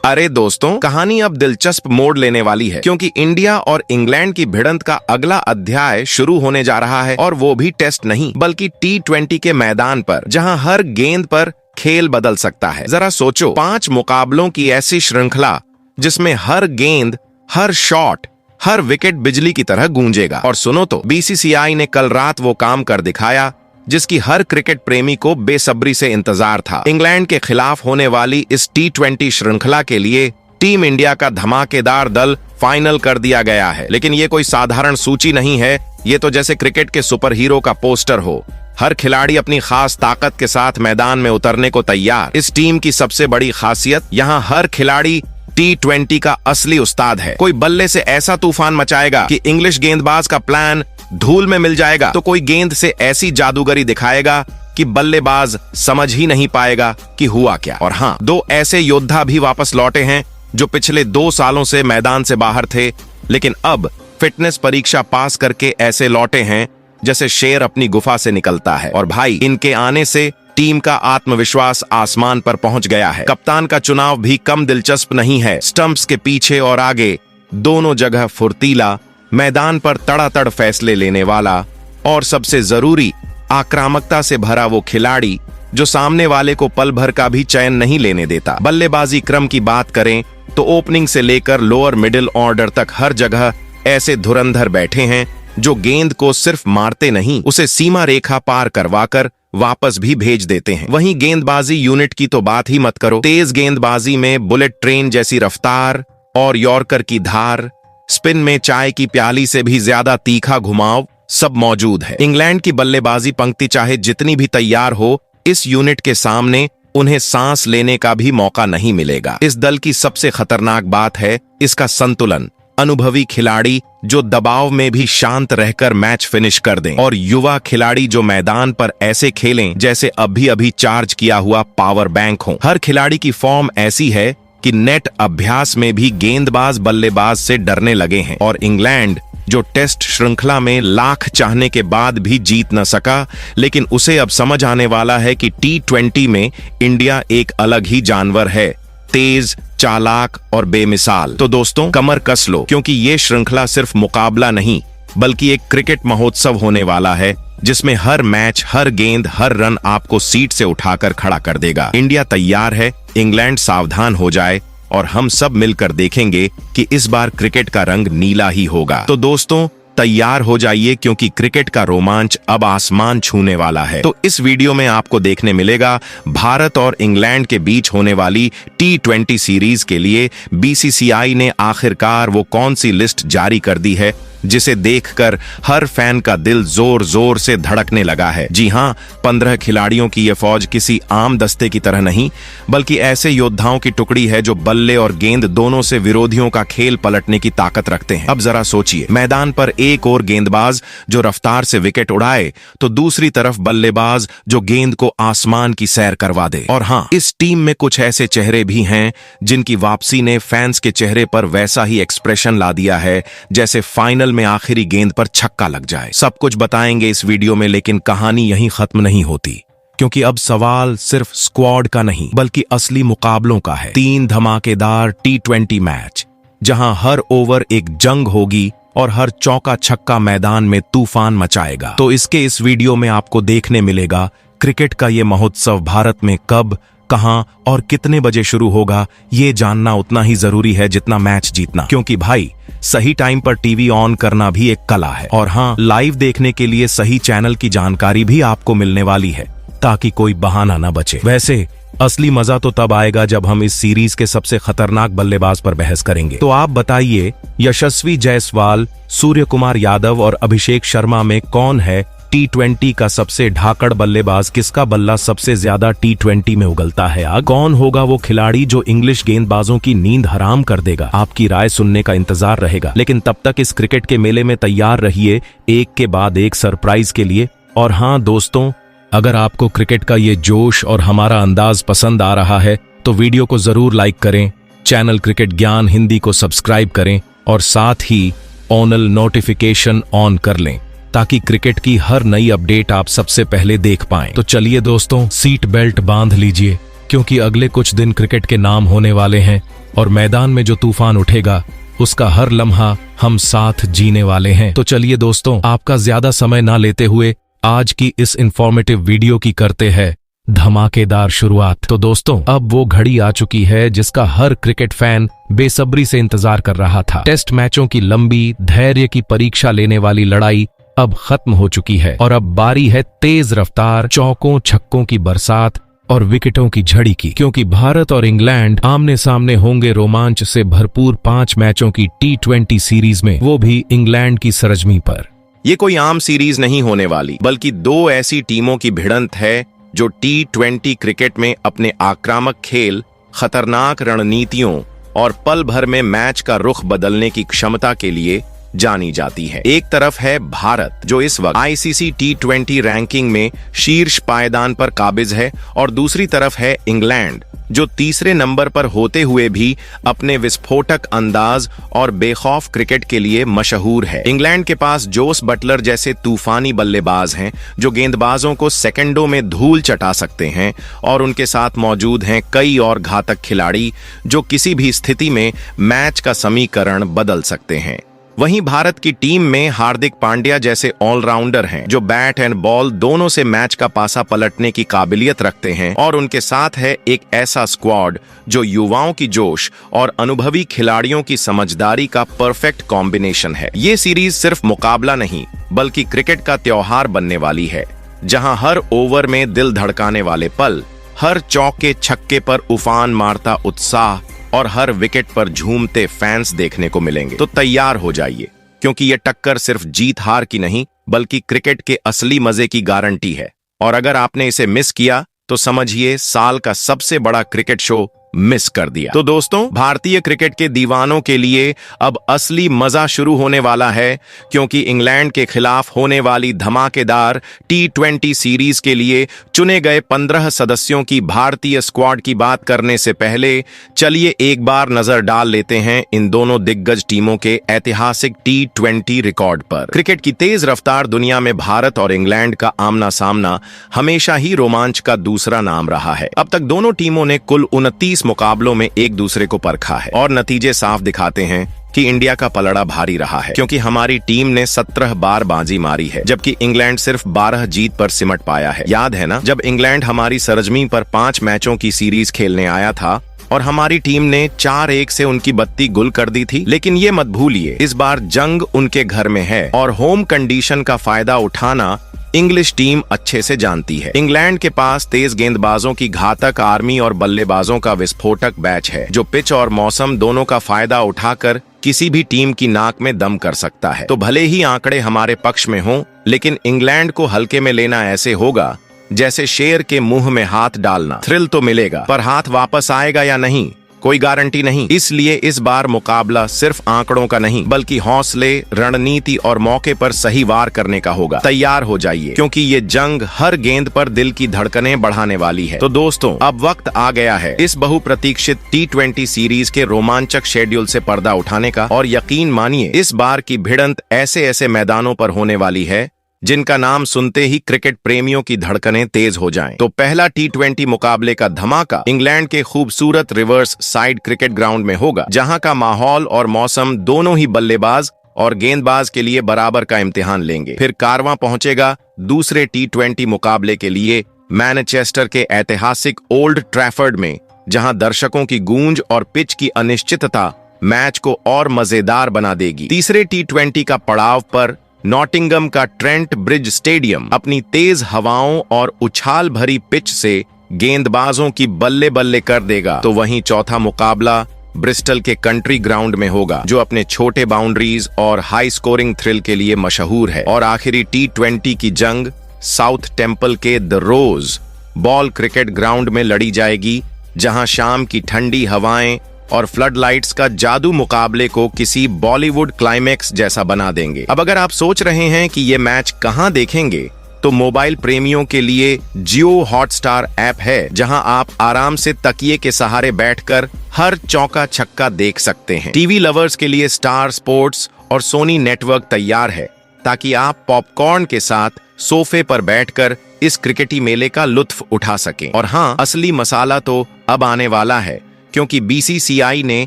अरे दोस्तों, कहानी अब दिलचस्प मोड़ लेने वाली है क्योंकि इंडिया और इंग्लैंड की भिड़ंत का अगला अध्याय शुरू होने जा रहा है और वो भी टेस्ट नहीं बल्कि T20 के मैदान पर, जहां हर गेंद पर खेल बदल सकता है। जरा सोचो, 5 मुकाबलों की ऐसी श्रृंखला जिसमें हर गेंद, हर शॉट, हर विकेट बिजली की तरह गूंजेगा। और सुनो तो, BCCI ने कल रात वो काम कर दिखाया जिसकी हर क्रिकेट प्रेमी को बेसब्री से इंतजार था। इंग्लैंड के खिलाफ होने वाली इस T20 श्रृंखला के लिए टीम इंडिया का धमाकेदार दल फाइनल कर दिया गया है। लेकिन ये कोई साधारण सूची नहीं है, ये तो जैसे क्रिकेट के सुपर हीरो का पोस्टर हो। हर खिलाड़ी अपनी खास ताकत के साथ मैदान में उतरने को तैयार। इस टीम की सबसे बड़ी खासियत, यहाँ हर खिलाड़ी T20 का असली उस्ताद है। कोई बल्ले से ऐसा तूफान मचाएगा कि इंग्लिश गेंदबाज का प्लान धूल में मिल जाएगा, तो कोई गेंद से ऐसी जादूगरी दिखाएगा कि बल्लेबाज समझ ही नहीं पाएगा कि हुआ क्या। और हाँ, 2 ऐसे योद्धा भी वापस लौटे हैं जो पिछले 2 सालों से मैदान से बाहर थे, लेकिन अब फिटनेस परीक्षा पास करके ऐसे लौटे हैं जैसे शेर अपनी गुफा से निकलता है। और भाई, इनके आने से टीम का आत्मविश्वास आसमान पर पहुंच गया है। कप्तान का चुनाव भी कम दिलचस्प नहीं है। स्टंप्स के पीछे और आगे दोनों जगह फुर्तीला, मैदान पर तड़ातड़ फैसले लेने वाला और सबसे जरूरी, आक्रामकता से भरा वो खिलाड़ी जो सामने वाले को पल भर का भी चैन नहीं लेने देता। बल्लेबाजी क्रम की बात करें तो ओपनिंग से लेकर लोअर मिडिल ऑर्डर तक हर जगह ऐसे धुरंधर बैठे हैं जो गेंद को सिर्फ मारते नहीं, उसे सीमा रेखा पार करवाकर वापस भी भेज देते हैं। वहीं गेंदबाजी यूनिट की तो बात ही मत करो। तेज गेंदबाजी में बुलेट ट्रेन जैसी रफ्तार और यॉर्कर की धार, स्पिन में चाय की प्याली से भी ज्यादा तीखा घुमाव सब मौजूद है। इंग्लैंड की बल्लेबाजी पंक्ति चाहे जितनी भी तैयार हो, इस यूनिट के सामने उन्हें सांस लेने का भी मौका नहीं मिलेगा। इस दल की सबसे खतरनाक बात है इसका संतुलन। अनुभवी खिलाड़ी जो दबाव में भी शांत रहकर मैच फिनिश कर दें, और युवा खिलाड़ी जो मैदान पर ऐसे खेलें जैसे अभी अभी चार्ज किया हुआ पावर बैंक हो। हर खिलाड़ी की फॉर्म ऐसी है कि नेट अभ्यास में भी गेंदबाज बल्लेबाज से डरने लगे हैं। और इंग्लैंड जो टेस्ट श्रृंखला में लाख चाहने के बाद भी जीत न सका, लेकिन उसे अब समझ आने वाला है कि T20 में इंडिया एक अलग ही जानवर है, तेज, चालाक और बेमिसाल। तो दोस्तों, कमर कस लो क्योंकि ये श्रृंखला सिर्फ मुकाबला नहीं बल्कि एक क्रिकेट महोत्सव होने वाला है जिसमें हर मैच, हर गेंद, हर रन आपको सीट से उठाकर खड़ा कर देगा। इंडिया तैयार है, इंग्लैंड सावधान हो जाए और हम सब मिलकर देखेंगे कि इस बार क्रिकेट का रंग नीला ही होगा। तो दोस्तों, तैयार हो जाइए क्योंकि क्रिकेट का रोमांच अब आसमान छूने वाला है। तो इस वीडियो में आपको देखने मिलेगा भारत और इंग्लैंड के बीच होने वाली T20 सीरीज के लिए BCCI ने आखिरकार वो कौन सी लिस्ट जारी कर दी है जिसे देखकर हर फैन का दिल जोर जोर से धड़कने लगा है। जी हाँ, 15 खिलाड़ियों की यह फौज किसी आम दस्ते की तरह नहीं बल्कि ऐसे योद्धाओं की टुकड़ी है जो बल्ले और गेंद दोनों से विरोधियों का खेल पलटने की ताकत रखते हैं। अब जरा सोचिए, मैदान पर एक और गेंदबाज जो रफ्तार से विकेट उड़ाए तो दूसरी तरफ बल्लेबाज जो गेंद को आसमान की सैर करवा दे। और हाँ, इस टीम में कुछ ऐसे चेहरे भी हैं जिनकी वापसी ने फैंस के चेहरे पर वैसा ही एक्सप्रेशन ला दिया है जैसे फाइनल में आखिरी गेंद पर छक्का लग जाए। सब कुछ बताएंगे इस वीडियो में, लेकिन कहानी यहीं खत्म नहीं होती क्योंकि अब सवाल सिर्फ स्क्वाड का नहीं बल्कि असली मुकाबलों का है। 3 धमाकेदार T20 मैच जहां हर ओवर एक जंग होगी और हर चौका छक्का मैदान में तूफान मचाएगा। तो इस वीडियो में आपको देखने मिलेगा क्रिकेट का ये महोत्सव भारत में कब, कहां और कितने बजे शुरू होगा। ये जानना उतना ही जरूरी है जितना मैच जीतना, क्योंकि भाई, सही टाइम पर टीवी ऑन करना भी एक कला है। और हाँ, लाइव देखने के लिए सही चैनल की जानकारी भी आपको मिलने वाली है ताकि कोई बहाना ना बचे। वैसे असली मजा तो तब आएगा जब हम इस सीरीज के सबसे खतरनाक बल्लेबाज पर बहस करेंगे। तो आप बताइए, यशस्वी जायसवाल, सूर्य कुमार यादव और अभिषेक शर्मा में कौन है T20 का सबसे ढाकड़ बल्लेबाज? किसका बल्ला सबसे ज्यादा T20 में उगलता है? कौन होगा वो खिलाड़ी जो इंग्लिश गेंदबाजों की नींद हराम कर देगा? आपकी राय सुनने का इंतजार रहेगा। लेकिन तब तक इस क्रिकेट के मेले में तैयार रहिए एक के बाद एक सरप्राइज के लिए। और हाँ दोस्तों, अगर आपको क्रिकेट का ये जोश और हमारा अंदाज पसंद आ रहा है तो वीडियो को जरूर लाइक करें, चैनल क्रिकेट ज्ञान हिंदी को सब्सक्राइब करें और साथ ही ऑनल नोटिफिकेशन ऑन कर लें ताकि क्रिकेट की हर नई अपडेट आप सबसे पहले देख पाएं। तो चलिए दोस्तों, सीट बेल्ट बांध लीजिए क्योंकि अगले कुछ दिन क्रिकेट के नाम होने वाले हैं और मैदान में जो तूफान उठेगा उसका हर लम्हा हम साथ जीने वाले हैं। तो चलिए दोस्तों, आपका ज्यादा समय ना लेते हुए आज की इस इंफॉर्मेटिव वीडियो की करते हैं धमाकेदार शुरुआत। तो दोस्तों, अब वो घड़ी आ चुकी है जिसका हर क्रिकेट फैन बेसब्री से इंतजार कर रहा था। टेस्ट मैचों की लंबी धैर्य की परीक्षा लेने वाली लड़ाई अब खत्म हो चुकी है और अब बारी है तेज रफ्तार चौकों छक्कों की बरसात और विकेटों की झड़ी की, क्योंकि भारत और इंग्लैंड आमने सामने होंगे रोमांच से भरपूर 5 मैचों की T20 सीरीज में, वो भी इंग्लैंड की सरजमी पर। ये कोई आम सीरीज नहीं होने वाली, बल्कि 2 ऐसी टीमों की भिड़ंत है जो T20 क्रिकेट में अपने आक्रामक खेल, खतरनाक रणनीतियों और पल भर में मैच का रुख बदलने की क्षमता के लिए जानी जाती है। एक तरफ है भारत, जो इस वक्त ICC T20 रैंकिंग में शीर्ष पायदान पर काबिज है, और दूसरी तरफ है इंग्लैंड, जो तीसरे नंबर पर होते हुए भी अपने विस्फोटक अंदाज और बेखौफ क्रिकेट के लिए मशहूर है। इंग्लैंड के पास जोस बटलर जैसे तूफानी बल्लेबाज हैं जो गेंदबाजों को सेकंडों में धूल चटा सकते हैं, और उनके साथ मौजूद हैं कई और घातक खिलाड़ी जो किसी भी स्थिति में मैच का समीकरण बदल सकते हैं। वहीं भारत की टीम में हार्दिक पांड्या जैसे ऑलराउंडर हैं जो बैट एंड बॉल दोनों से मैच का पासा पलटने की काबिलियत रखते हैं, और उनके साथ है एक ऐसा स्क्वाड जो युवाओं की जोश और अनुभवी खिलाड़ियों की समझदारी का परफेक्ट कॉम्बिनेशन है। ये सीरीज सिर्फ मुकाबला नहीं बल्कि क्रिकेट का त्योहार बनने वाली है, जहां हर ओवर में दिल धड़काने वाले पल, हर चौके छक्के पर उफान मारता उत्साह और हर विकेट पर झूमते फैंस देखने को मिलेंगे। तो तैयार हो जाइए, क्योंकि ये टक्कर सिर्फ जीत हार की नहीं बल्कि क्रिकेट के असली मजे की गारंटी है। और अगर आपने इसे मिस किया तो समझिए साल का सबसे बड़ा क्रिकेट शो मिस कर दिया। तो दोस्तों, भारतीय क्रिकेट के दीवानों के लिए अब असली मजा शुरू होने वाला है, क्योंकि इंग्लैंड के खिलाफ होने वाली धमाकेदार T20 सीरीज के लिए चुने गए 15 सदस्यों की भारतीय स्क्वाड की बात करने से पहले चलिए एक बार नजर डाल लेते हैं इन दोनों दिग्गज टीमों के ऐतिहासिक T20 रिकॉर्ड पर। क्रिकेट की तेज रफ्तार दुनिया में भारत और इंग्लैंड का आमना सामना हमेशा ही रोमांच का दूसरा नाम रहा है। अब तक दोनों टीमों ने कुल 29 मुकाबलों में एक दूसरे को परखा है, और नतीजे साफ दिखाते हैं कि इंडिया का पलड़ा भारी रहा है, क्योंकि हमारी टीम ने 17 बार बाजी मारी है, जबकि इंग्लैंड सिर्फ 12 जीत पर सिमट पाया है। याद है ना, जब इंग्लैंड हमारी सरजमी पर 5 मैचों की सीरीज खेलने आया था और हमारी टीम ने 4-1 से उनकी बत्ती गुल कर दी थी। लेकिन ये मत भूलिए, इस बार जंग उनके घर में है और होम कंडीशन का फायदा उठाना इंग्लिश टीम अच्छे से जानती है। इंग्लैंड के पास तेज गेंदबाजों की घातक आर्मी और बल्लेबाजों का विस्फोटक बैच है, जो पिच और मौसम दोनों का फायदा उठाकर किसी भी टीम की नाक में दम कर सकता है। तो भले ही आंकड़े हमारे पक्ष में हों, लेकिन इंग्लैंड को हल्के में लेना ऐसे होगा जैसे शेर के मुंह में हाथ डालना। थ्रिल तो मिलेगा, पर हाथ वापस आएगा या नहीं कोई गारंटी नहीं। इसलिए इस बार मुकाबला सिर्फ आंकड़ों का नहीं बल्कि हौसले, रणनीति और मौके पर सही वार करने का होगा। तैयार हो जाइए, क्योंकि ये जंग हर गेंद पर दिल की धड़कनें बढ़ाने वाली है। तो दोस्तों, अब वक्त आ गया है इस बहुप्रतीक्षित T20 सीरीज के रोमांचक शेड्यूल से पर्दा उठाने का, और यकीन मानिए इस बार की भिड़ंत ऐसे ऐसे मैदानों पर होने वाली है जिनका नाम सुनते ही क्रिकेट प्रेमियों की धड़कनें तेज हो जाएं। तो पहला T20 मुकाबले का धमाका इंग्लैंड के खूबसूरत रिवर्स साइड क्रिकेट ग्राउंड में होगा, जहां का माहौल और मौसम दोनों ही बल्लेबाज और गेंदबाज के लिए बराबर का इम्तिहान लेंगे। फिर कारवां पहुंचेगा दूसरे T20 मुकाबले के लिए मैनचेस्टर के ऐतिहासिक ओल्ड ट्रैफर्ड में, जहां दर्शकों की गूंज और पिच की अनिश्चितता मैच को और मजेदार बना देगी। तीसरे T20 का पड़ाव पर नॉटिंगम का ट्रेंट ब्रिज स्टेडियम अपनी तेज हवाओं और उछाल भरी पिच से गेंदबाजों की बल्ले बल्ले कर देगा। तो वहीं चौथा मुकाबला ब्रिस्टल के कंट्री ग्राउंड में होगा, जो अपने छोटे बाउंड्रीज और हाई स्कोरिंग थ्रिल के लिए मशहूर है। और आखिरी T20 की जंग साउथ टेम्पल के the Rose Bowl cricket ground में लड़ी जाएगी, जहां शाम की ठंडी हवाएं और फ्लड लाइट्स का जादू मुकाबले को किसी बॉलीवुड क्लाइमेक्स जैसा बना देंगे। अब अगर आप सोच रहे हैं कि ये मैच कहां देखेंगे, तो मोबाइल प्रेमियों के लिए जियो हॉटस्टार ऐप है, जहां आप आराम से तकिए के सहारे बैठकर हर चौका छक्का देख सकते हैं। टीवी लवर्स के लिए स्टार स्पोर्ट्स और सोनी नेटवर्क तैयार है, ताकि आप पॉपकॉर्न के साथ सोफे पर बैठकर इस क्रिकेटी मेले का लुत्फ उठा सकें। और हाँ, असली मसाला तो अब आने वाला है, क्योंकि बीसीसीआई ने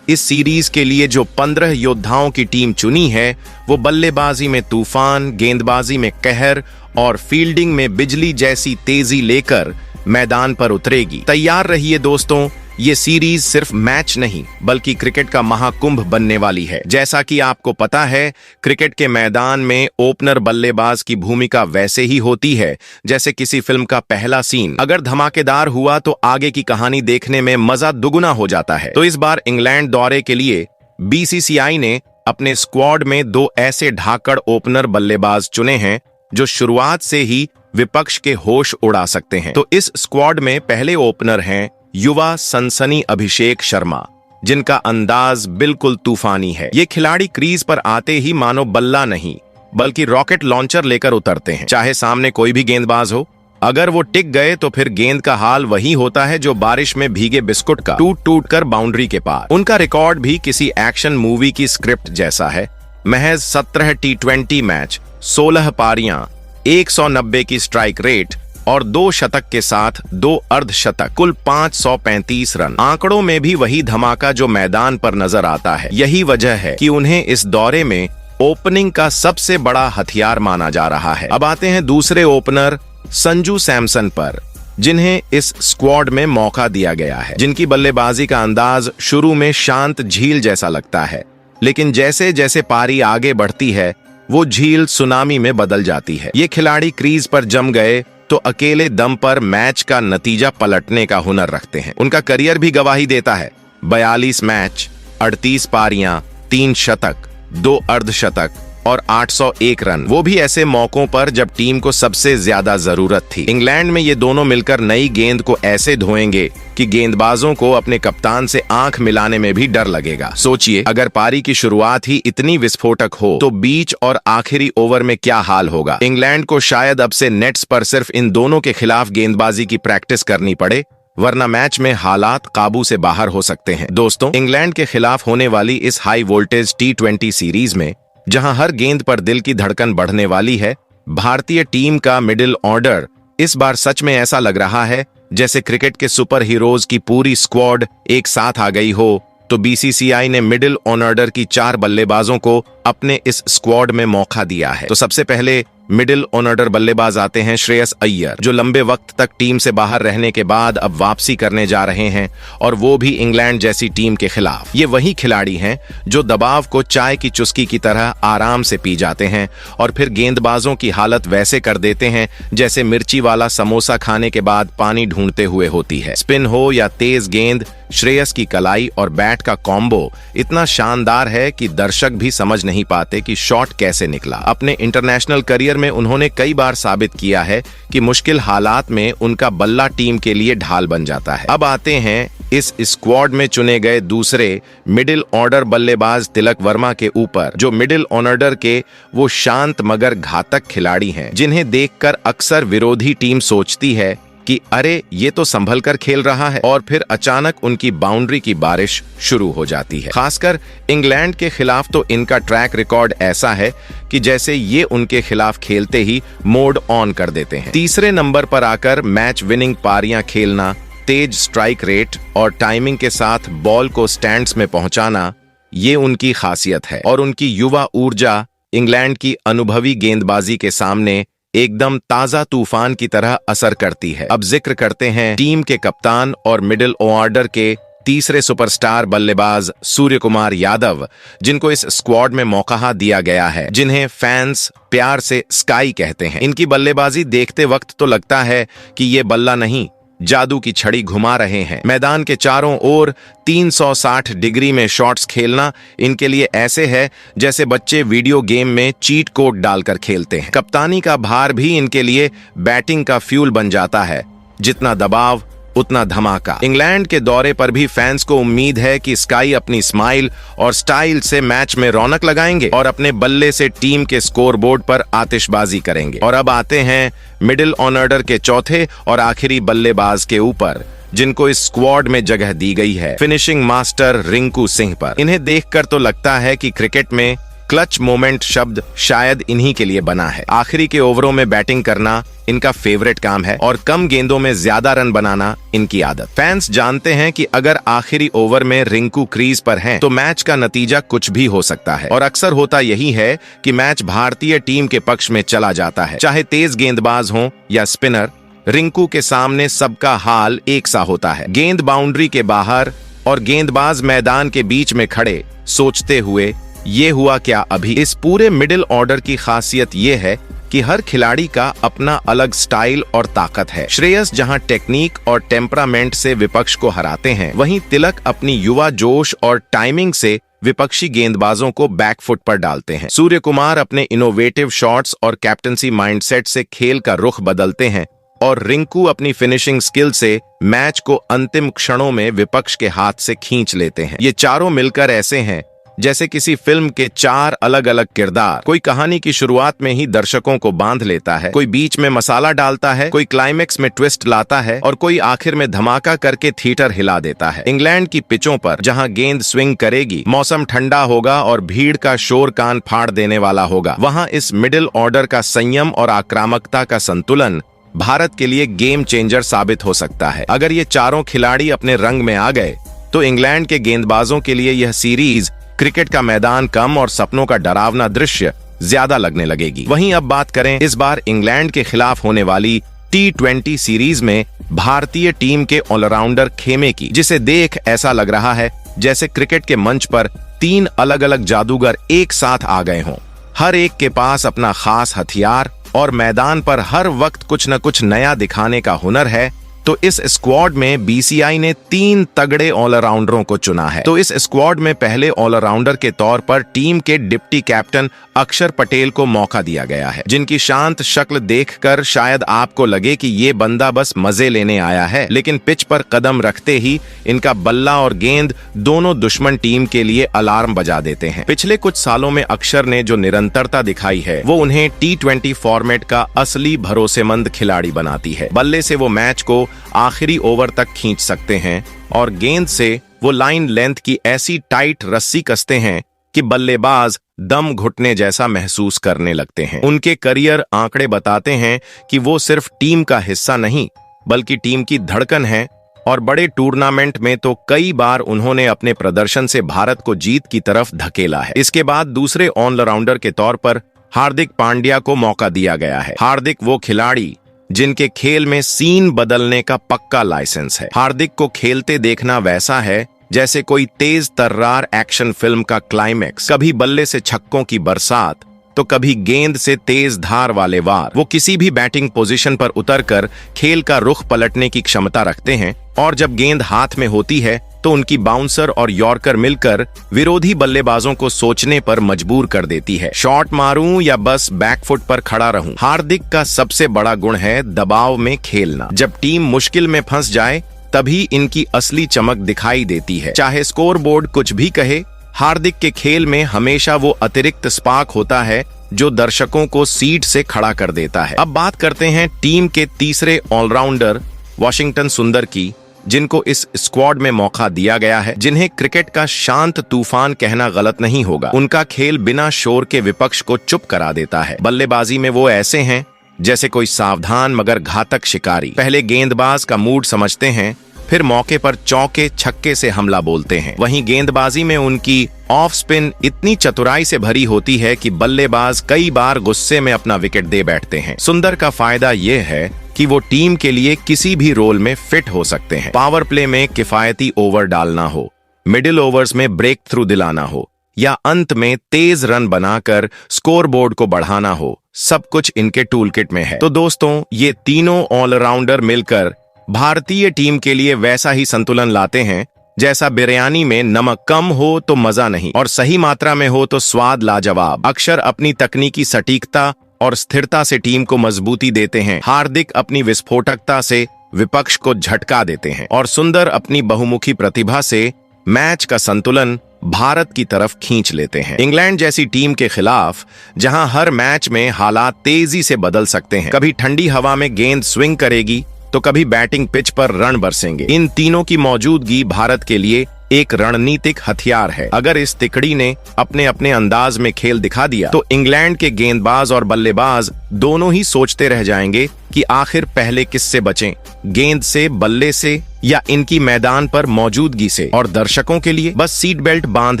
इस सीरीज के लिए जो 15 योद्धाओं की टीम चुनी है, वो बल्लेबाजी में तूफान, गेंदबाजी में कहर और फील्डिंग में बिजली जैसी तेजी लेकर मैदान पर उतरेगी। तैयार रहिए दोस्तों, ये सीरीज सिर्फ मैच नहीं बल्कि क्रिकेट का महाकुंभ बनने वाली है। जैसा कि आपको पता है, क्रिकेट के मैदान में ओपनर बल्लेबाज की भूमिका वैसे ही होती है जैसे किसी फिल्म का पहला सीन। अगर धमाकेदार हुआ तो आगे की कहानी देखने में मजा दुगुना हो जाता है। तो इस बार इंग्लैंड दौरे के लिए बीसीसीआई ने अपने स्क्वाड में 2 ऐसे ढाकड़ ओपनर बल्लेबाज चुने हैं जो शुरुआत से ही विपक्ष के होश उड़ा सकते हैं। तो इस स्क्वाड में पहले ओपनर हैं युवा सनसनी अभिषेक शर्मा, जिनका अंदाज बिल्कुल तूफानी है। ये खिलाड़ी क्रीज पर आते ही मानो बल्ला नहीं बल्कि रॉकेट लॉन्चर लेकर उतरते हैं। चाहे सामने कोई भी गेंदबाज हो, अगर वो टिक गए तो फिर गेंद का हाल वही होता है जो बारिश में भीगे बिस्कुट का, टूट टूट कर बाउंड्री के पार। उनका रिकॉर्ड भी किसी एक्शन मूवी की स्क्रिप्ट जैसा है। महज 17 T20 मैच, 16 पारियां, 190 की स्ट्राइक रेट और 2 शतक के साथ 2 अर्धशतक, कुल 535 रन। आंकड़ों में भी वही धमाका जो मैदान पर नजर आता है। यही वजह है कि उन्हें इस दौरे में ओपनिंग का सबसे बड़ा हथियार माना जा रहा है। अब आते हैं दूसरे ओपनर संजू सैमसन पर, जिन्हें इस स्क्वाड में मौका दिया गया है, जिनकी बल्लेबाजी का अंदाज शुरू में शांत झील जैसा लगता है, लेकिन जैसे जैसे पारी आगे बढ़ती है वो झील सुनामी में बदल जाती है। ये खिलाड़ी क्रीज पर जम गए तो अकेले दम पर मैच का नतीजा पलटने का हुनर रखते हैं। उनका करियर भी गवाही देता है। 42 मैच, 38 पारियां, 3 शतक, 2 अर्धशतक और 801 रन, वो भी ऐसे मौकों पर जब टीम को सबसे ज्यादा जरूरत थी। इंग्लैंड में ये दोनों मिलकर नई गेंद को ऐसे धोएंगे कि गेंदबाजों को अपने कप्तान से आंख मिलाने में भी डर लगेगा। सोचिए, अगर पारी की शुरुआत ही इतनी विस्फोटक हो तो बीच और आखिरी ओवर में क्या हाल होगा। इंग्लैंड को शायद अब से नेट्स पर सिर्फ इन दोनों के खिलाफ गेंदबाजी की प्रैक्टिस करनी पड़े, वरना मैच में हालात काबू से बाहर हो सकते हैं। दोस्तों, इंग्लैंड के खिलाफ होने वाली इस हाई वोल्टेज T20 सीरीज में, जहां हर गेंद पर दिल की धड़कन बढ़ने वाली है, भारतीय टीम का मिडिल ऑर्डर इस बार सच में ऐसा लग रहा है जैसे क्रिकेट के सुपर हीरोज की पूरी स्क्वाड एक साथ आ गई हो। तो बीसीसीआई ने मिडिल ऑर्डर की 4 बल्लेबाजों को अपने इस स्क्वाड में मौका दिया है। तो सबसे पहले मिडिल ऑर्डर बल्लेबाज आते हैं श्रेयस अय्यर, जो लंबे वक्त तक टीम से बाहर रहने के बाद अब वापसी करने जा रहे हैं, और वो भी इंग्लैंड जैसी टीम के खिलाफ। ये वही खिलाड़ी हैं जो दबाव को चाय की चुस्की की तरह आराम से पी जाते हैं और फिर गेंदबाजों की हालत वैसे कर देते हैं जैसे मिर्ची वाला समोसा खाने के बाद पानी ढूंढते हुए होती है। स्पिन हो या तेज गेंद, श्रेयस की कलाई और बैट का कॉम्बो इतना शानदार है कि दर्शक भी समझ नहीं पाते कि शॉट कैसे निकला। अपने इंटरनेशनल करियर में उन्होंने कई बार साबित किया है कि मुश्किल हालात में उनका बल्ला टीम के लिए ढाल बन जाता है। अब आते हैं इस स्क्वाड में चुने गए दूसरे मिडिल ऑर्डर बल्लेबाज तिलक वर्मा के ऊपर, जो मिडिल ऑर्डर के वो शांत मगर घातक खिलाड़ी हैं, जिन्हें देखकर अक्सर विरोधी टीम सोचती है कि अरे ये तो संभल कर खेल रहा है, और फिर अचानक उनकी बाउंड्री की बारिश शुरू हो जाती है। खासकर इंग्लैंड के खिलाफ तो इनका ट्रैक रिकॉर्ड ऐसा है कि जैसे ये उनके खिलाफ खेलते ही मोड ऑन कर देते हैं। तीसरे नंबर पर आकर मैच विनिंग पारियां खेलना, तेज स्ट्राइक रेट और टाइमिंग के साथ बॉल को स्टैंड्स में पहुंचाना, ये उनकी खासियत है। और उनकी युवा ऊर्जा इंग्लैंड की अनुभवी गेंदबाजी के सामने एकदम ताजा तूफान की तरह असर करती है। अब जिक्र करते हैं टीम के कप्तान और मिडिल ऑर्डर के तीसरे सुपरस्टार बल्लेबाज सूर्य कुमार यादव, जिनको इस स्क्वाड में मौका दिया गया है, जिन्हें फैंस प्यार से स्काई कहते हैं। इनकी बल्लेबाजी देखते वक्त तो लगता है कि ये बल्ला नहीं, जादू की छड़ी घुमा रहे हैं। मैदान के चारों ओर 360 डिग्री में शॉट्स खेलना इनके लिए ऐसे है जैसे बच्चे वीडियो गेम में चीट कोड डालकर खेलते हैं। कप्तानी का भार भी इनके लिए बैटिंग का फ्यूल बन जाता है। जितना दबाव उतना धमाका। इंग्लैंड के दौरे पर भी फैंस को उम्मीद है कि स्काई अपनी स्माइल और स्टाइल से मैच में रौनक लगाएंगे और अपने बल्ले से टीम के स्कोरबोर्ड पर आतिशबाजी करेंगे। और अब आते हैं मिडिल ऑर्डर के चौथे और आखिरी बल्लेबाज के ऊपर, जिनको इस स्क्वाड में जगह दी गई है, फिनिशिंग मास्टर रिंकू सिंह पर। इन्हें देखकर तो लगता है कि क्रिकेट में क्लच मोमेंट शब्द शायद इन्हीं के लिए बना है। आखिरी के ओवरों में बैटिंग करना इनका फेवरेट काम है और कम गेंदों में ज्यादा रन बनाना इनकी आदत। फैंस जानते हैं कि अगर आखिरी ओवर में रिंकू क्रीज पर हैं, तो मैच का नतीजा कुछ भी हो सकता है और अक्सर होता यही है कि मैच भारतीय टीम के पक्ष में चला जाता है। चाहे तेज गेंदबाज हो या स्पिनर, रिंकू के सामने सबका हाल एक सा होता है। गेंद बाउंड्री के बाहर और गेंदबाज मैदान के बीच में खड़े सोचते हुए ये हुआ क्या अभी। इस पूरे मिडिल ऑर्डर की खासियत ये है कि हर खिलाड़ी का अपना अलग स्टाइल और ताकत है। श्रेयस जहां टेक्निक और टेम्परामेंट से विपक्ष को हराते हैं, वहीं तिलक अपनी युवा जोश और टाइमिंग से विपक्षी गेंदबाजों को बैकफुट पर डालते हैं। सूर्य कुमार अपने इनोवेटिव शॉट्स और कैप्टनसी माइंडसेट से खेल का रुख बदलते हैं और रिंकू अपनी फिनिशिंग स्किल से मैच को अंतिम क्षणों में विपक्ष के हाथ से खींच लेते हैं। ये चारों मिलकर ऐसे हैं जैसे किसी फिल्म के 4 अलग अलग किरदार। कोई कहानी की शुरुआत में ही दर्शकों को बांध लेता है, कोई बीच में मसाला डालता है, कोई क्लाइमेक्स में ट्विस्ट लाता है और कोई आखिर में धमाका करके थिएटर हिला देता है। इंग्लैंड की पिचों पर जहां गेंद स्विंग करेगी, मौसम ठंडा होगा और भीड़ का शोर कान फाड़ देने वाला होगा, वहां इस मिडिल ऑर्डर का संयम और आक्रामकता का संतुलन भारत के लिए गेम चेंजर साबित हो सकता है। अगर ये चारों खिलाड़ी अपने रंग में आ गए तो इंग्लैंड के गेंदबाजों के लिए यह सीरीज क्रिकेट का मैदान कम और सपनों का डरावना दृश्य ज्यादा लगने लगेगी। वहीं अब बात करें इस बार इंग्लैंड के खिलाफ होने वाली T20 सीरीज में भारतीय टीम के ऑलराउंडर खेमे की, जिसे देख ऐसा लग रहा है जैसे क्रिकेट के मंच पर 3 अलग अलग जादूगर एक साथ आ गए हों। हर एक के पास अपना खास हथियार और मैदान पर हर वक्त कुछ न कुछ नया दिखाने का हुनर है। तो इस स्क्वाड में बीसीआई ने 3 तगड़े ऑलराउंडरों को चुना है। तो इस स्क्वाड में पहले ऑलराउंडर के तौर पर टीम के डिप्टी कैप्टन अक्षर पटेल को मौका दिया गया है, जिनकी शांत शक्ल देखकर शायद आपको लगे कि ये बंदा बस मजे लेने आया है, लेकिन पिच पर कदम रखते ही इनका बल्ला और गेंद दोनों दुश्मन टीम के लिए अलार्म बजा देते हैं। पिछले कुछ सालों में अक्षर ने जो निरंतरता दिखाई है, वो उन्हें T20 फॉर्मेट का असली भरोसेमंद खिलाड़ी बनाती है। बल्ले से वो मैच को आखिरी ओवर तक खींच सकते हैं और गेंद से वो लाइन लेंथ की ऐसी टाइट रस्सी कसते हैं कि बल्लेबाज दम घुटने जैसा महसूस करने लगते हैं। उनके करियर आंकड़े बताते हैं कि वो सिर्फ टीम का हिस्सा नहीं बल्कि टीम की धड़कन है और बड़े टूर्नामेंट में तो कई बार उन्होंने अपने प्रदर्शन से भारत को जीत की तरफ धकेला है। इसके बाद दूसरे ऑलराउंडर के तौर पर हार्दिक पांड्या को मौका दिया गया है। हार्दिक वो खिलाड़ी जिनके खेल में सीन बदलने का पक्का लाइसेंस है। हार्दिक को खेलते देखना वैसा है जैसे कोई तेज तर्रार एक्शन फिल्म का क्लाइमेक्स। कभी बल्ले से छक्कों की बरसात तो कभी गेंद से तेज धार वाले वार। वो किसी भी बैटिंग पोजीशन पर उतरकर खेल का रुख पलटने की क्षमता रखते हैं और जब गेंद हाथ में होती है तो उनकी बाउंसर और यॉर्कर मिलकर विरोधी बल्लेबाजों को सोचने पर मजबूर कर देती है। शॉट मारूं या बस बैकफुट पर खड़ा रहूं। हार्दिक का सबसे बड़ा गुण है दबाव में खेलना। जब टीम मुश्किल में फंस जाए तभी इनकी असली चमक दिखाई देती है। चाहे स्कोर बोर्ड कुछ भी कहे, हार्दिक के खेल में हमेशा वो अतिरिक्त स्पार्क होता है जो दर्शकों को सीट से खड़ा कर देता है। अब बात करते हैं टीम के तीसरे ऑलराउंडर वाशिंगटन सुंदर की, जिनको इस स्क्वाड में मौका दिया गया है, जिन्हें क्रिकेट का शांत तूफान कहना गलत नहीं होगा। उनका खेल बिना शोर के विपक्ष को चुप करा देता है। बल्लेबाजी में वो ऐसे हैं जैसे कोई सावधान मगर घातक शिकारी। पहले गेंदबाज का मूड समझते हैं, फिर मौके पर चौके छक्के से हमला बोलते हैं। वहीं गेंदबाजी में उनकी ऑफ स्पिन इतनी चतुराई से भरी होती है कि बल्लेबाज कई बार गुस्से में अपना विकेट दे बैठते हैं। सुंदर का फायदा ये है कि वो टीम के लिए किसी भी रोल में फिट हो सकते हैं। पावर प्ले में किफायती ओवर डालना हो, मिडिल ओवर्स में ब्रेक थ्रू दिलाना हो या अंत में तेज रन बनाकर स्कोर बोर्ड को बढ़ाना हो, सब कुछ इनके टूल किट में है। तो दोस्तों, ये तीनों ऑलराउंडर मिलकर भारतीय टीम के लिए वैसा ही संतुलन लाते हैं जैसा बिरयानी में नमक कम हो तो मजा नहीं और सही मात्रा में हो तो स्वाद लाजवाब। अक्षर अपनी तकनीकी सटीकता और स्थिरता से टीम को मजबूती देते हैं। हार्दिक अपनी विस्फोटकता से विपक्ष को झटका देते हैं और सुंदर अपनी बहुमुखी प्रतिभा से मैच का संतुलन भारत की तरफ खींच लेते हैं। इंग्लैंड जैसी टीम के खिलाफ जहां हर मैच में हालात तेजी से बदल सकते हैं, कभी ठंडी हवा में गेंद स्विंग करेगी तो कभी बैटिंग पिच पर रन बरसेंगे। इन तीनों की मौजूदगी भारत के लिए एक रणनीतिक हथियार है। अगर इस तिकड़ी ने अपने अपने अंदाज में खेल दिखा दिया तो इंग्लैंड के गेंदबाज और बल्लेबाज दोनों ही सोचते रह जाएंगे कि आखिर पहले किससे बचें, गेंद से, बल्ले से या इनकी मैदान पर मौजूदगी से। और दर्शकों के लिए बस सीट बेल्ट बांध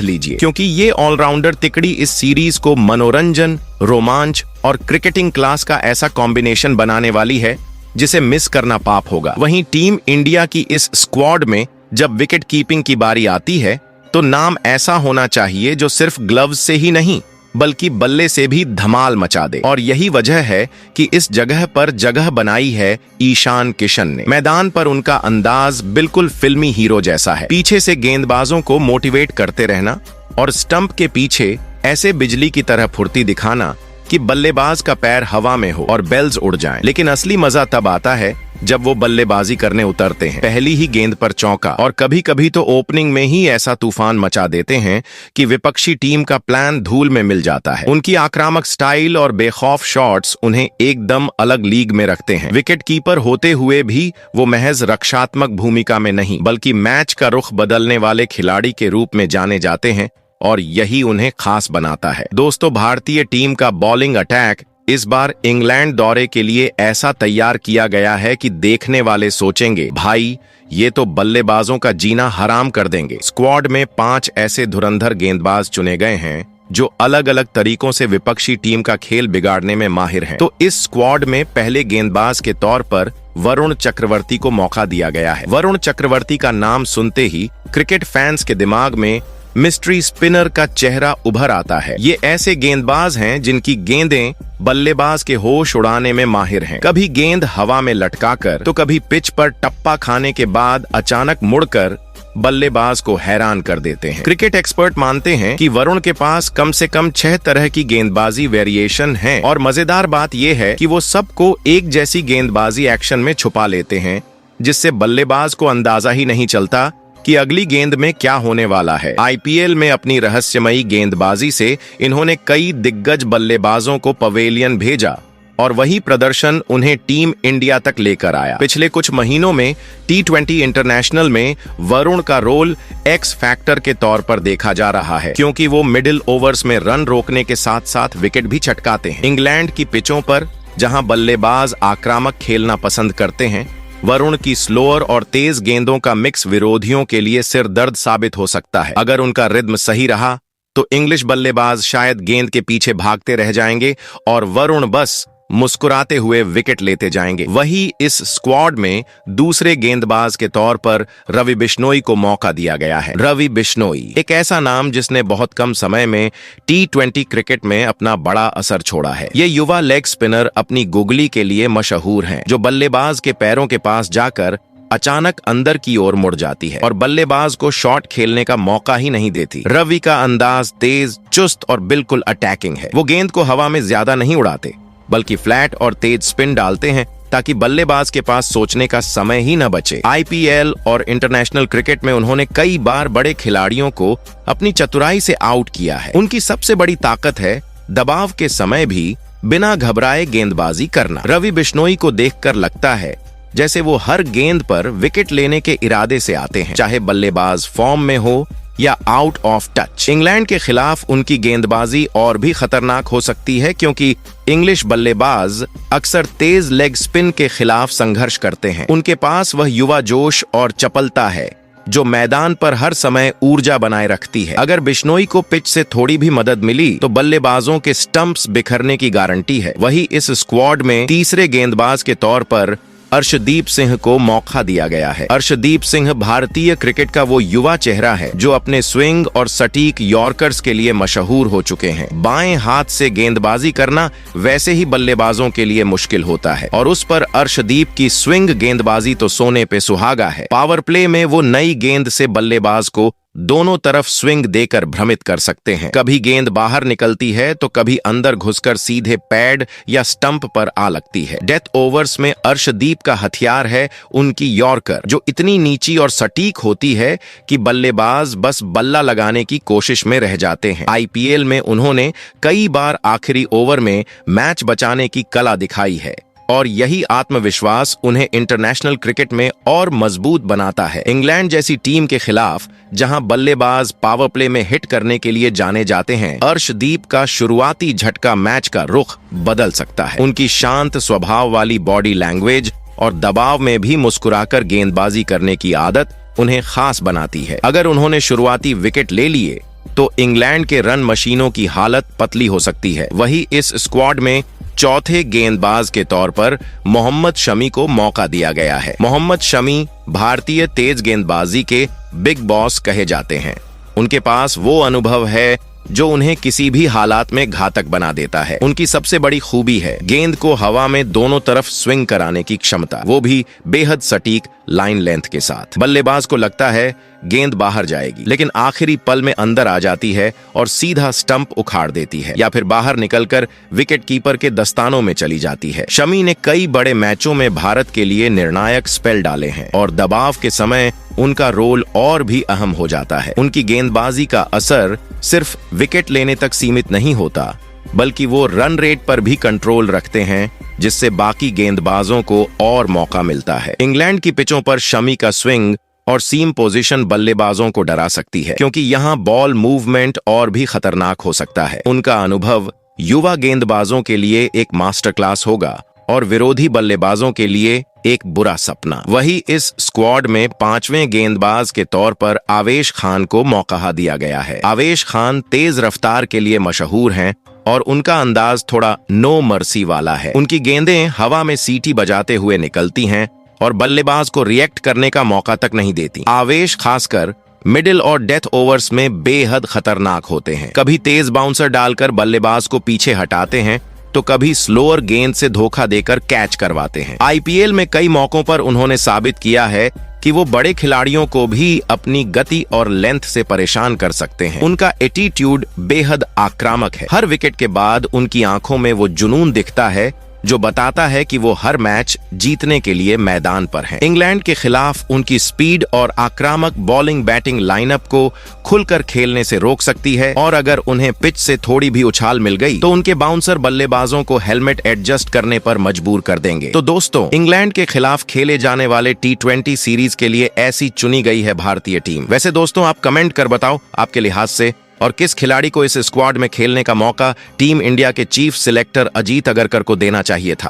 लीजिए, क्योंकि ये ऑलराउंडर तिकड़ी इस सीरीज को मनोरंजन, रोमांच और क्रिकेटिंग क्लास का ऐसा कॉम्बिनेशन बनाने वाली है जिसे मिस करना पाप होगा। वहीं टीम इंडिया की इस स्क्वाड में जब विकेट कीपिंग की बारी आती है तो नाम ऐसा होना चाहिए जो सिर्फ ग्लव्स से ही नहीं बल्कि बल्ले से भी धमाल मचा दे। और यही वजह है कि इस जगह पर जगह बनाई है ईशान किशन ने। मैदान पर उनका अंदाज बिल्कुल फिल्मी हीरो जैसा है। पीछे से गेंदबाजों को मोटिवेट करते रहना और स्टंप के पीछे ऐसे बिजली की तरह फुर्ती दिखाना कि बल्लेबाज का पैर हवा में हो और बेल्स उड़ जाएं। लेकिन असली मजा तब आता है जब वो बल्लेबाजी करने उतरते हैं। पहली ही गेंद पर चौका, और कभी कभी तो ओपनिंग में ही ऐसा तूफान मचा देते हैं कि विपक्षी टीम का प्लान धूल में मिल जाता है। उनकी आक्रामक स्टाइल और बेखौफ शॉट्स उन्हें एकदम अलग लीग में रखते हैं। विकेट कीपर होते हुए भी वो महज रक्षात्मक भूमिका में नहीं बल्कि मैच का रुख बदलने वाले खिलाड़ी के रूप में जाने जाते हैं, और यही उन्हें खास बनाता है। दोस्तों, भारतीय टीम का बॉलिंग अटैक इस बार इंग्लैंड दौरे के लिए ऐसा तैयार किया गया है कि देखने वाले सोचेंगे, भाई ये तो बल्लेबाजों का जीना हराम कर देंगे। स्क्वाड में 5 ऐसे धुरंधर गेंदबाज चुने गए हैं जो अलग अलग तरीकों से विपक्षी टीम का खेल बिगाड़ने में माहिर हैं। तो इस स्क्वाड में पहले गेंदबाज के तौर पर वरुण चक्रवर्ती को मौका दिया गया है। वरुण चक्रवर्ती का नाम सुनते ही क्रिकेट फैंस के दिमाग में मिस्ट्री स्पिनर का चेहरा उभर आता है। ये ऐसे गेंदबाज हैं जिनकी गेंदें बल्लेबाज के होश उड़ाने में माहिर हैं। कभी गेंद हवा में लटकाकर तो कभी पिच पर टप्पा खाने के बाद अचानक मुड़कर बल्लेबाज को हैरान कर देते हैं। क्रिकेट एक्सपर्ट मानते हैं कि वरुण के पास कम से कम 6 तरह की गेंदबाजी वेरिएशन है, और मजेदार बात यह है कि वो सबको एक जैसी गेंदबाजी एक्शन में छुपा लेते हैं, जिससे बल्लेबाज को अंदाजा ही नहीं चलता कि अगली गेंद में क्या होने वाला है। आईपीएल में अपनी रहस्यमयी गेंदबाजी से इन्होंने कई दिग्गज बल्लेबाजों को पवेलियन भेजा, और वही प्रदर्शन उन्हें टीम इंडिया तक लेकर आया। पिछले कुछ महीनों में T20 इंटरनेशनल में वरुण का रोल एक्स फैक्टर के तौर पर देखा जा रहा है, क्योंकि वो मिडिल ओवर्स में रन रोकने के साथ साथ विकेट भी छटकाते हैं। इंग्लैंड की पिचों पर जहां बल्लेबाज आक्रामक खेलना पसंद करते हैं, वरुण की स्लोअर और तेज गेंदों का मिक्स विरोधियों के लिए सिरदर्द साबित हो सकता है। अगर उनका रिद्म सही रहा तो इंग्लिश बल्लेबाज शायद गेंद के पीछे भागते रह जाएंगे और वरुण बस मुस्कुराते हुए विकेट लेते जाएंगे। वही इस स्क्वाड में दूसरे गेंदबाज के तौर पर रवि बिश्नोई को मौका दिया गया है। रवि बिश्नोई एक ऐसा नाम जिसने बहुत कम समय में T20 क्रिकेट में अपना बड़ा असर छोड़ा है। ये युवा लेग स्पिनर अपनी गुगली के लिए मशहूर हैं, जो बल्लेबाज के पैरों के पास जाकर अचानक अंदर की ओर मुड़ जाती है और बल्लेबाज को शॉट खेलने का मौका ही नहीं देती। रवि का अंदाज तेज, चुस्त और बिल्कुल अटैकिंग है। वो गेंद को हवा में ज्यादा नहीं उड़ाते बल्कि फ्लैट और तेज स्पिन डालते हैं ताकि बल्लेबाज के पास सोचने का समय ही न बचे। आईपीएल और इंटरनेशनल क्रिकेट में उन्होंने कई बार बड़े खिलाड़ियों को अपनी चतुराई से आउट किया है। उनकी सबसे बड़ी ताकत है दबाव के समय भी बिना घबराए गेंदबाजी करना। रवि बिश्नोई को देखकर लगता है जैसे वो हर गेंद पर विकेट लेने के इरादे से आते हैं, चाहे बल्लेबाज फॉर्म में हो या आउट ऑफ टच। इंग्लैंड के खिलाफ उनकी गेंदबाजी और भी खतरनाक हो सकती है, क्योंकि इंग्लिश बल्लेबाज अक्सर तेज लेग स्पिन के खिलाफ संघर्ष करते हैं। उनके पास वह युवा जोश और चपलता है जो मैदान पर हर समय ऊर्जा बनाए रखती है। अगर बिश्नोई को पिच से थोड़ी भी मदद मिली तो बल्लेबाजों के स्टंप्स बिखरने की गारंटी है। वही इस स्क्वाड में तीसरे गेंदबाज के तौर पर अर्शदीप सिंह को मौका दिया गया है। अर्शदीप सिंह भारतीय क्रिकेट का वो युवा चेहरा है जो अपने स्विंग और सटीक यॉर्कर्स के लिए मशहूर हो चुके हैं। बाएं हाथ से गेंदबाजी करना वैसे ही बल्लेबाजों के लिए मुश्किल होता है, और उस पर अर्शदीप की स्विंग गेंदबाजी तो सोने पे सुहागा है। पावर प्ले में वो नई गेंद से बल्लेबाज को दोनों तरफ स्विंग देकर भ्रमित कर सकते हैं। कभी गेंद बाहर निकलती है तो कभी अंदर घुसकर सीधे पैड या स्टंप पर आ लगती है। डेथ ओवर्स में अर्शदीप का हथियार है उनकी यॉर्कर, जो इतनी नीची और सटीक होती है कि बल्लेबाज बस बल्ला लगाने की कोशिश में रह जाते हैं। आईपीएल में उन्होंने कई बार आखिरी ओवर में मैच बचाने की कला दिखाई है। और यही आत्मविश्वास उन्हें इंटरनेशनल क्रिकेट में और मजबूत बनाता है। इंग्लैंड जैसी टीम के खिलाफ जहां बल्लेबाज पावर प्ले में हिट करने के लिए जाने जाते हैं, अर्शदीप का शुरुआती झटका मैच का रुख बदल सकता है। उनकी शांत स्वभाव वाली बॉडी लैंग्वेज और दबाव में भी मुस्कुराकर गेंदबाजी करने की आदत उन्हें खास बनाती है। अगर उन्होंने शुरुआती विकेट ले लिए तो इंग्लैंड के रन मशीनों की हालत पतली हो सकती है। वही इस स्क्वाड में चौथे गेंदबाज के तौर पर मोहम्मद शमी को मौका दिया गया है। मोहम्मद शमी भारतीय तेज गेंदबाजी के बिग बॉस कहे जाते हैं। उनके पास वो अनुभव है जो उन्हें किसी भी हालात में घातक बना देता है। उनकी सबसे बड़ी खूबी है गेंद को हवा में दोनों तरफ स्विंग कराने की क्षमता, वो भी बेहद सटीक लाइन लेंथ के साथ। बल्लेबाज को लगता है गेंद बाहर जाएगी, लेकिन आखिरी पल में अंदर आ जाती है और सीधा स्टंप उखाड़ देती है या फिर बाहर निकलकर विकेट कीपर के दस्तानों में चली जाती है। शमी ने कई बड़े मैचों में भारत के लिए निर्णायक स्पेल डाले हैं और दबाव के समय उनका रोल और भी अहम हो जाता है। उनकी गेंदबाजी का असर सिर्फ विकेट लेने तक सीमित नहीं होता, बल्कि वो रन रेट पर भी कंट्रोल रखते हैं, जिससे बाकी गेंदबाजों को और मौका मिलता है। इंग्लैंड की पिचों पर शमी का स्विंग और सीम पोजीशन बल्लेबाजों को डरा सकती है, क्योंकि यहाँ बॉल मूवमेंट और भी खतरनाक हो सकता है। उनका अनुभव युवा गेंदबाजों के लिए एक मास्टर क्लास होगा और विरोधी बल्लेबाजों के लिए एक बुरा सपना। वही इस स्क्वाड में पांचवें गेंदबाज के तौर पर आवेश खान को मौका दिया गया है। आवेश खान तेज रफ्तार के लिए मशहूर हैं और उनका अंदाज थोड़ा नो मर्सी वाला है। उनकी गेंदें हवा में सीटी बजाते हुए निकलती हैं और बल्लेबाज को रिएक्ट करने का मौका तक नहीं देती। आवेश खासकर मिडिल और डेथ ओवर्स में बेहद खतरनाक होते हैं। कभी तेज बाउंसर डालकर बल्लेबाज को पीछे हटाते हैं तो कभी स्लोअर गेंद से धोखा देकर कैच करवाते हैं। आईपीएल में कई मौकों पर उन्होंने साबित किया है कि वो बड़े खिलाड़ियों को भी अपनी गति और लेंथ से परेशान कर सकते हैं। उनका एटीट्यूड बेहद आक्रामक है। हर विकेट के बाद उनकी आंखों में वो जुनून दिखता है जो बताता है कि वो हर मैच जीतने के लिए मैदान पर हैं। इंग्लैंड के खिलाफ उनकी स्पीड और आक्रामक बॉलिंग बैटिंग लाइनअप को खुलकर खेलने से रोक सकती है और अगर उन्हें पिच से थोड़ी भी उछाल मिल गई तो उनके बाउंसर बल्लेबाजों को हेलमेट एडजस्ट करने पर मजबूर कर देंगे। तो दोस्तों, इंग्लैंड के खिलाफ खेले जाने वाले T20 सीरीज के लिए ऐसी चुनी गई है भारतीय टीम। वैसे दोस्तों, आप कमेंट कर बताओ आपके लिहाज से और किस खिलाड़ी को इस स्क्वाड में खेलने का मौका टीम इंडिया के चीफ सिलेक्टर अजीत अगरकर को देना चाहिए था।